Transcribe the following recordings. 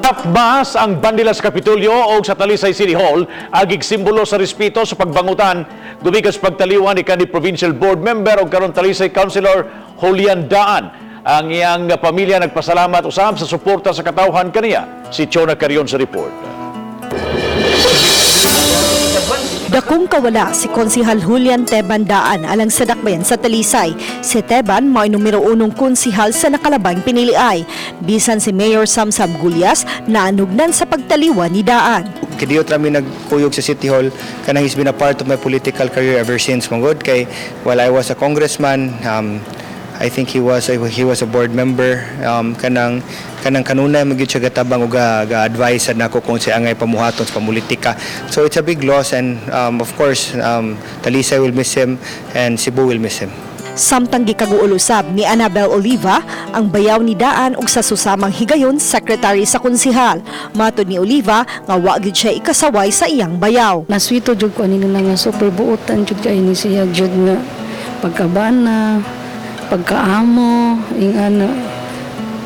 Mas ang bandila sa Kapitolyo o sa Talisay City Hall agig simbolo sa respeto sa pagbangutan dumigas pagtaliwan ni kanhi Provincial Board Member o karon Talisay Councilor Julian Daan. Ang iyang pamilya nagpasalamat usab sa suporta sa katawhan kaniya. Si Chona Carion sa report. Dakong kawala si Konsihal Julian Teban Daan alang sa dakbayan sa Talisay. Si Teban mao numero 1 konsihal sa nakalabang piniliay. Bisan si Mayor Samsam Gulyas naanugnan sa pagtaliwan ni Daan. Kadiyot rami nagpuyog sa City Hall kanang he's been a part of my political career ever since mangod kay while I was a congressman, I think he was a board member, kanang kanunay magyud siya gatabang ug ga-advise nako kung siya angay pamuhaton sa politika. So it's a big loss and of course Talisay will miss him and Cebu will miss him. Samtang gikaguulusab ni Annabel Oliva ang bayaw ni Daan ug sa susamang higayon secretary sa konsihal. Matod ni Oliva nga wa gyud siya ikasaway sa iyang bayaw. Naswito jud ko ani nga super buotan jud kay ni siya jud nga pagkabana, pagkaamo, ing ano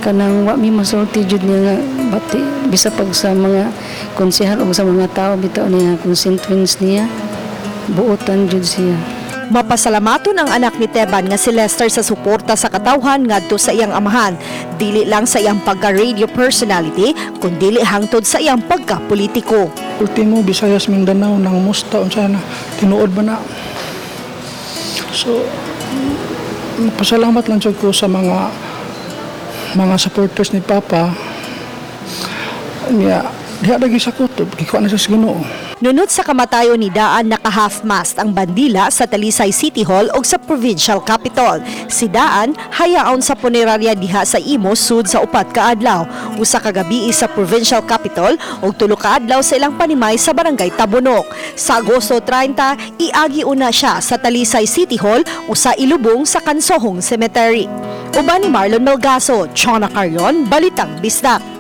kanang wa mi masulti jud niya nga bati bisa pag sa mga konsehal o sa mga tao bitaw niya constituents niya buotan jud siya. Mapasalamaton ang anak ni Teban nga si Lester sa suporta sa katawhan ngadto sa iyang amahan, dili lang sa iyang pagka-radio personality kundi hangtod sa iyang pagka-politiko. Ultimo Visayas Mindanao nang musta unsa na tinuod ba na. So pasalamat lang jud ko sa mga supporters ni Papa. Niya, diha lagi sa kutob, gikuha na sa Ginoo. Nunod sa kamatayon ni Daan, naka-half-mast ang bandila sa Talisay City Hall o sa Provincial Capitol. Si Daan, hayaon sa punerarya diha sa Imos sud sa upat ka adlaw. Usa ka gabi sa Provincial Capitol ug tulo ka adlaw sa ilang panimay sa Barangay Tabunok. Sa Agosto 30, iagi una siya sa Talisay City Hall o sa ilubong sa Kansohong Cemetery. Uban ni Marlon Melgaso, Chona Carion, Balitang Bisdak.